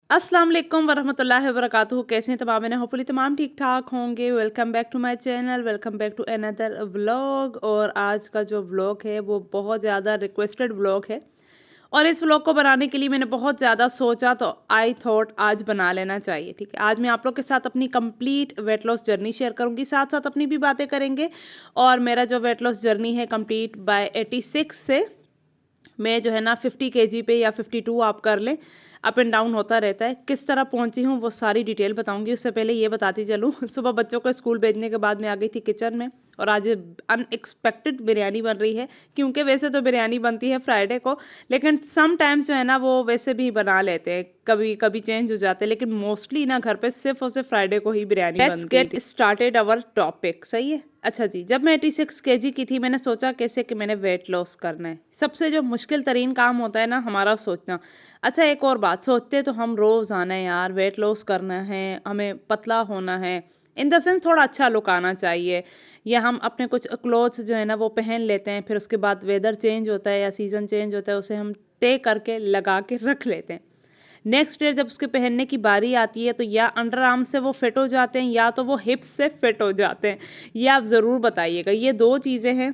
अस्सलाम वालेकुम वरहमतुल्लाहि वबरकातुहू। कैसे हैं तमाम? होपफुली तमाम ठीक ठाक होंगे। Welcome back to my channel, welcome back to another vlog. और आज का जो व्लॉग है वो बहुत ज़्यादा रिक्वेस्टेड व्लॉग है, और इस व्लॉग को बनाने के लिए मैंने बहुत ज़्यादा सोचा, तो आई थॉट आज बना लेना चाहिए। ठीक है, आज मैं आप लोग के साथ अपनी complete weight loss journey share करूंगी, साथ साथ अपनी भी बातें करेंगे। और मेरा जो वेट लॉस जर्नी है कंप्लीट बाय 86 से मैं जो है ना 50 kg पे या 52 आप कर लें, अप एंड डाउन होता रहता है। किस तरह पहुंची हूँ वो सारी डिटेल बताऊंगी। उससे पहले ये बताती चलूँ सुबह बच्चों को स्कूल भेजने के बाद मैं आ गई थी किचन में, और आज अनएक्सपेक्टेड बिरयानी बन रही है। क्योंकि वैसे तो बिरयानी बनती है फ्राइडे को, लेकिन सम टाइम्स जो है ना वो वैसे भी बना लेते हैं, कभी कभी चेंज हो जाते हैं, लेकिन मोस्टली ना घर पे सिर्फ और सिर्फ फ्राइडे को ही बिरयानी बनती है। Let's get started our topic. सही है। अच्छा जी, जब मैं 86 kg की थी मैंने सोचा कैसे कि मैंने वेट लॉस करना है। सबसे जो मुश्किल तरीन काम होता है ना हमारा सोचना। अच्छा, एक और बात, सोचते तो हम रोज़ आना है यार, वेट लॉस करना है, हमें पतला होना है, इन द सेंस थोड़ा अच्छा लुक आना चाहिए, या हम अपने कुछ क्लोथ्स जो है ना वो पहन लेते हैं, फिर उसके बाद वेदर चेंज होता है या सीज़न चेंज होता है, उसे हम तय करके लगा के रख लेते हैं। नेक्स्ट डे जब उसके पहनने की बारी आती है तो या अंडर आर्म से वो फिट हो जाते हैं, या तो वो हिप्स से फिट हो जाते हैं। ये आप ज़रूर बताइएगा। ये दो चीज़ें हैं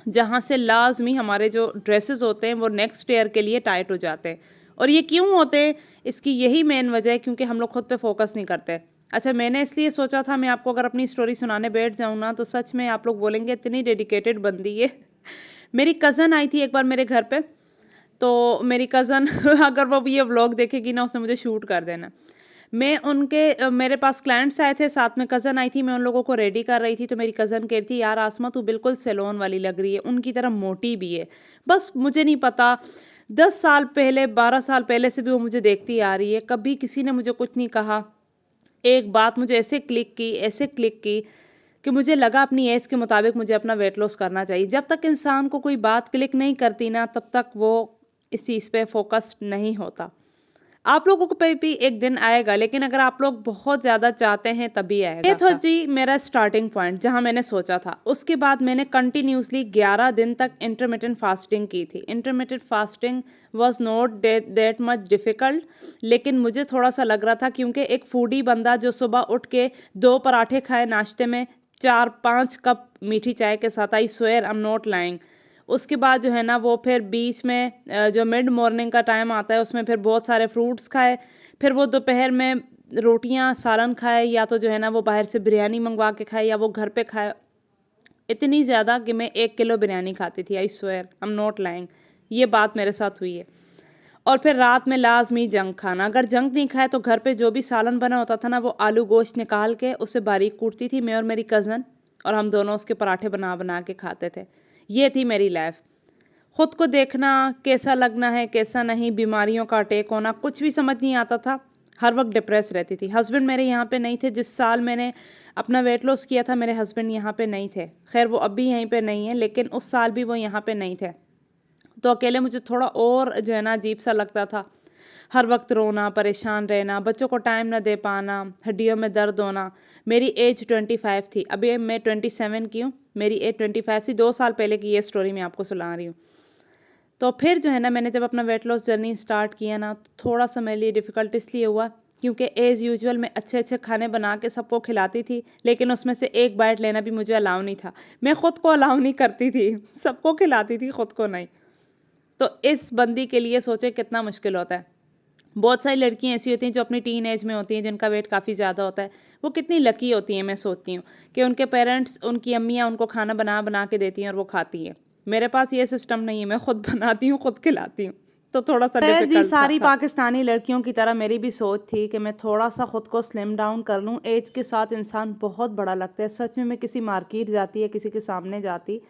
जहाँ से लाजमी हमारे जो ड्रेसेस होते हैं वो नेक्स्ट ईयर के लिए टाइट हो जाते हैं। और ये क्यों होते हैं, इसकी यही मेन वजह है क्योंकि हम लोग खुद पे फोकस नहीं करते। अच्छा, मैंने इसलिए सोचा था, मैं आपको अगर अपनी स्टोरी सुनाने बैठ जाऊँ ना तो सच में आप लोग बोलेंगे इतनी डेडिकेटेड बंदी है। मेरी कज़न आई थी एक बार मेरे घर पे, तो मेरी कज़न अगर वो ये व्लॉग देखेगी ना उसने मुझे शूट कर देना। मैं मेरे पास क्लाइंट्स आए थे, साथ में कज़न आई थी, मैं उन लोगों को रेडी कर रही थी, तो मेरी कज़न कह रही थी यार आसमा तू बिल्कुल सैलून वाली लग रही है, उनकी तरह मोटी भी है। बस मुझे नहीं पता, 10 साल पहले 12 साल पहले से भी वो मुझे देखती आ रही है, कभी किसी ने मुझे कुछ नहीं कहा। एक बात मुझे ऐसे क्लिक की कि मुझे लगा अपनी एज के मुताबिक मुझे अपना वेट लॉस करना चाहिए। जब तक इंसान को कोई बात क्लिक नहीं करती ना तब तक वो इस चीज़ पे फोकस नहीं होता। आप लोगों को पे भी एक दिन आएगा, लेकिन अगर आप लोग बहुत ज़्यादा चाहते हैं तभी आएगा। ये था जी मेरा स्टार्टिंग पॉइंट जहाँ मैंने सोचा था। उसके बाद मैंने कंटिन्यूसली 11 दिन तक इंटरमिटेंट फास्टिंग की थी। Intermittent fasting was not that much difficult, लेकिन मुझे थोड़ा सा लग रहा था क्योंकि एक फूडी बंदा जो सुबह उठ के 2 पराठे खाए नाश्ते में, 4-5 कप मीठी चाय के साथ, I swear I am not lying, उसके बाद जो है ना वो फिर बीच में जो मिड मॉर्निंग का टाइम आता है उसमें फिर बहुत सारे फ्रूट्स खाए, फिर वो दोपहर में रोटियां सालन खाए, या तो जो है ना वो बाहर से बिरयानी मंगवा के खाए या वो घर पे खाए। इतनी ज़्यादा कि मैं 1 किलो बिरयानी खाती थी, I swear I am not lying. ये बात मेरे साथ हुई है। और फिर रात में लाजमी जंक खाना, अगर जंक नहीं खाए तो घर पे जो भी सालन बना होता था ना वो आलू गोश्त निकाल के उसे बारीक कूटती थी मैं और मेरी कज़न, और हम दोनों उसके पराठे बना बना के खाते थे। ये थी मेरी लाइफ। खुद को देखना, कैसा लगना है कैसा नहीं, बीमारियों का अटैक होना, कुछ भी समझ नहीं आता था। हर वक्त डिप्रेस रहती थी। हस्बैंड मेरे यहाँ पे नहीं थे, जिस साल मैंने अपना वेट लॉस किया था मेरे हस्बैंड यहाँ पे नहीं थे। खैर वो अभी यहीं पे नहीं है, लेकिन उस साल भी वो यहाँ पे नहीं थे। तो अकेले मुझे थोड़ा और जो है ना अजीब सा लगता था। हर वक्त रोना, परेशान रहना, बच्चों को टाइम ना दे पाना, हड्डियों में दर्द होना। मेरी एज 25 थी, अभी मैं 27 की हूँ, मेरी एज 25 थी। 2 साल पहले की ये स्टोरी मैं आपको सुना रही हूँ। तो फिर जो है ना मैंने जब अपना वेट लॉस जर्नी स्टार्ट किया ना तो थोड़ा सा मेरे लिए डिफ़िकल्ट इसलिए हुआ क्योंकि एज़ यूजुअल मैं अच्छे अच्छे खाने बना के सबको खिलाती थी, लेकिन उसमें से एक बाइट लेना भी मुझे अलाउ नहीं था। मैं ख़ुद को अलाउ नहीं करती थी, सबको खिलाती थी, ख़ुद को नहीं। तो इस बंदी के लिए सोचे कितना मुश्किल होता है। बहुत सारी लड़कियां ऐसी होती हैं जो अपनी टीन एज में होती हैं, जिनका वेट काफ़ी ज़्यादा होता है। वो कितनी लकी होती हैं, मैं सोचती हूँ कि उनके पेरेंट्स, उनकी अम्मियाँ उनको खाना बना बना के देती हैं और वो खाती हैं। मेरे पास ये सिस्टम नहीं है, मैं खुद बनाती हूँ, खुद खिलाती हूँ, तो थोड़ा सा खैर जी, सारी पाकिस्तानी लड़कियों की तरह मेरी भी सोच थी कि मैं थोड़ा सा खुद को स्लिम डाउन कर लूँ। एज के साथ इंसान बहुत बड़ा लगता है। सच में मैं किसी मार्केट जाती या किसी के सामने जाती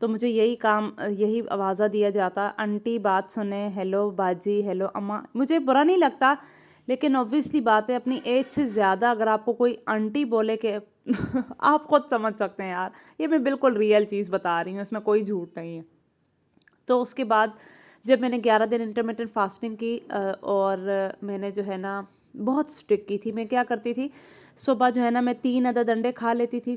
तो मुझे यही आवाज़ा दिया जाता, आंटी बात सुने, हेलो बाजी, हेलो अम्मा। मुझे बुरा नहीं लगता, लेकिन ऑब्वियसली बात है अपनी एज से ज़्यादा अगर आपको कोई आंटी बोले कि आप खुद समझ सकते हैं यार, ये मैं बिल्कुल रियल चीज़ बता रही हूँ, इसमें कोई झूठ नहीं है। तो उसके बाद जब मैंने 11 दिन इंटरमिटेंट फास्टिंग की और मैंने जो है ना बहुत स्ट्रिक्ट की थी। मैं क्या करती थी, सुबह जो है ना मैं 3 अदद अंडे खा लेती थी,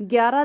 11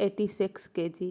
86 kg.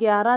11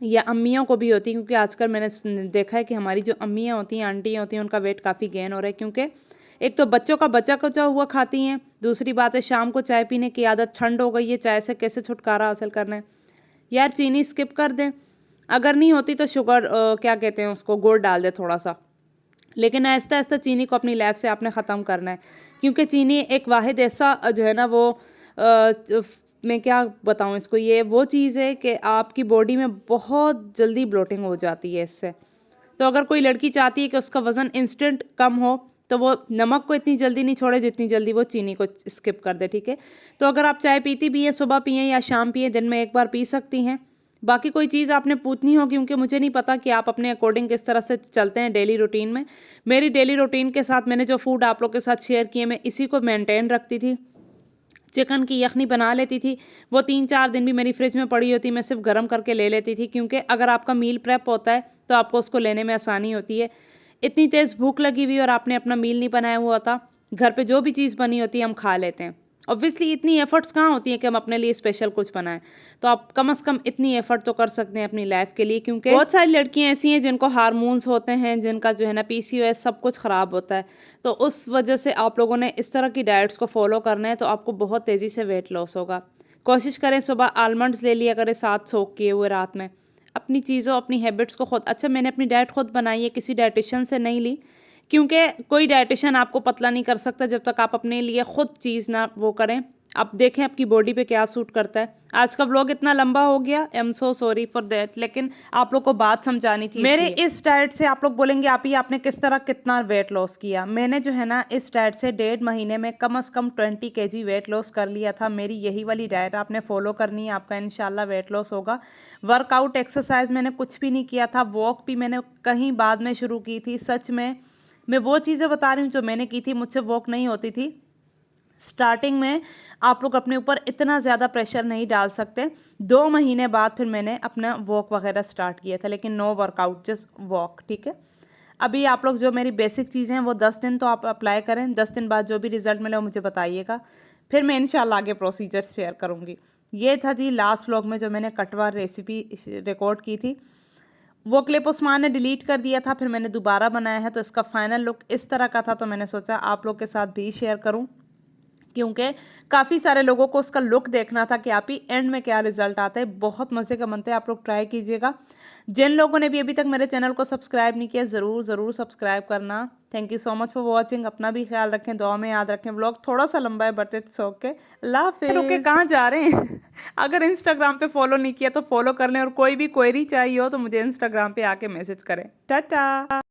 या अम्मियों को भी होती है, क्योंकि आजकल मैंने देखा है कि हमारी जो अम्मियाँ होती हैं, आंटियाँ होती हैं, उनका वेट काफ़ी गेन हो रहा है, क्योंकि एक तो बच्चों का बचा कुचा हुआ खाती हैं, दूसरी बात है शाम को चाय पीने की आदत, ठंड हो गई है, चाय से कैसे छुटकारा हासिल करना है। यार चीनी स्किप कर दें, अगर नहीं होती तो शुगर क्या कहते हैं उसको, गुड़ डाल दे थोड़ा सा, लेकिन आहिस्ता आहिस्ता चीनी को अपनी लाइफ से आपने ख़त्म करना है, क्योंकि चीनी एक वाहिद ऐसा जो है ना वो मैं क्या बताऊँ इसको, ये वो चीज़ है कि आपकी बॉडी में बहुत जल्दी ब्लोटिंग हो जाती है इससे। तो अगर कोई लड़की चाहती है कि उसका वज़न इंस्टेंट कम हो, तो वो नमक को इतनी जल्दी नहीं छोड़े जितनी जल्दी वो चीनी को स्किप कर दे, ठीक है। तो अगर आप चाय पीती भी हैं, सुबह पिएँ या शाम पिएँ, दिन में एक बार पी सकती हैं। बाकी कोई चीज़ आपने पूछनी हो, क्योंकि मुझे नहीं पता कि आप अपने अकॉर्डिंग किस तरह से चलते हैं डेली रूटीन में। मेरी डेली रूटीन के साथ मैंने जो फूड आप लोग के साथ शेयर किए, मैं इसी को मेंटेन रखती थी। चिकन की यखनी बना लेती थी, वो 3-4 दिन भी मेरी फ्रिज में पड़ी होती, मैं सिर्फ गर्म करके ले लेती थी, क्योंकि अगर आपका मील प्रेप होता है तो आपको उसको लेने में आसानी होती है। इतनी तेज़ भूख लगी हुई और आपने अपना मील नहीं बनाया हुआ होता, घर पे जो भी चीज़ बनी होती है हम खा लेते हैं। ऑब्वियसली इतनी एफर्ट्स कहाँ होती हैं कि हम अपने लिए स्पेशल कुछ बनाएं, तो आप कम से कम इतनी एफर्ट तो कर सकते हैं अपनी लाइफ के लिए, क्योंकि बहुत सारी लड़कियां ऐसी हैं जिनको हार्मोन्स होते हैं, जिनका जो है ना पीसीओएस सब कुछ ख़राब होता है। तो उस वजह से आप लोगों ने इस तरह की डाइट्स को फॉलो करना है, तो आपको बहुत तेज़ी से वेट लॉस होगा। कोशिश करें सुबह आलमंड्स ले लिया करें, साथ सोक किए हुए रात में। अपनी चीज़ों अपनी हैबिट्स को खुद, अच्छा मैंने अपनी डाइट खुद बनाई है, किसी डाइटिशियन से नहीं ली, क्योंकि कोई डाइटिशियन आपको पतला नहीं कर सकता जब तक आप अपने लिए खुद चीज़ ना वो करें। आप देखें आपकी बॉडी पे क्या सूट करता है। आज का व्लॉग इतना लंबा हो गया, I am so sorry for that, लेकिन आप लोग को बात समझानी थी। मेरे इस डाइट से आप लोग बोलेंगे आप ही आपने किस तरह कितना वेट लॉस किया। मैंने जो है ना इस डाइट से 1.5 महीने में कम से कम 20 kg वेट लॉस कर लिया था। मेरी यही वाली डाइट आपने फॉलो करनी है, आपका इंशाल्लाह वेट लॉस होगा। वर्कआउट एक्सरसाइज मैंने कुछ भी नहीं किया था, वॉक भी मैंने कहीं बाद में शुरू की थी। सच में मैं वो चीज़ें बता रही हूँ जो मैंने की थी, मुझसे वॉक नहीं होती थी। स्टार्टिंग में आप लोग अपने ऊपर इतना ज़्यादा प्रेशर नहीं डाल सकते। 2 महीने बाद फिर मैंने अपना वॉक वगैरह स्टार्ट किया था, लेकिन नो वर्कआउट, जस्ट वॉक, ठीक है। अभी आप लोग जो मेरी बेसिक चीज़ें हैं वो 10 दिन तो आप अप्लाई करें, 10 दिन बाद जो भी रिजल्ट मिले वो मुझे बताइएगा, फिर मैं इंशाल्लाह आगे प्रोसीजर शेयर करूँगी। ये था जी लास्ट व्लॉग में जो मैंने कटवा रेसिपी रिकॉर्ड की थी। वो क्लिप उस्मान ने डिलीट कर दिया था, फिर मैंने दोबारा बनाया है, तो इसका फाइनल लुक इस तरह का था। तो मैंने सोचा आप लोग के साथ भी शेयर करूं, क्योंकि काफ़ी सारे लोगों को उसका लुक देखना था कि आप ही एंड में क्या रिजल्ट आता है। बहुत मज़े का बनता है, आप लोग ट्राई कीजिएगा। जिन लोगों ने भी अभी तक मेरे चैनल को सब्सक्राइब नहीं किया, ज़रूर ज़रूर सब्सक्राइब करना। Thank you so much for watching. अपना भी ख्याल रखें, दुआ में याद रखें। व्लॉग थोड़ा सा लंबा है बट इट्स ओके। अल्लाह हाफिज़। रुके कहाँ जा रहे हैं अगर इंस्टाग्राम पे फॉलो नहीं किया तो फॉलो कर लें, और कोई भी क्वेरी चाहिए हो तो मुझे इंस्टाग्राम पे आके मैसेज करें। टाटा।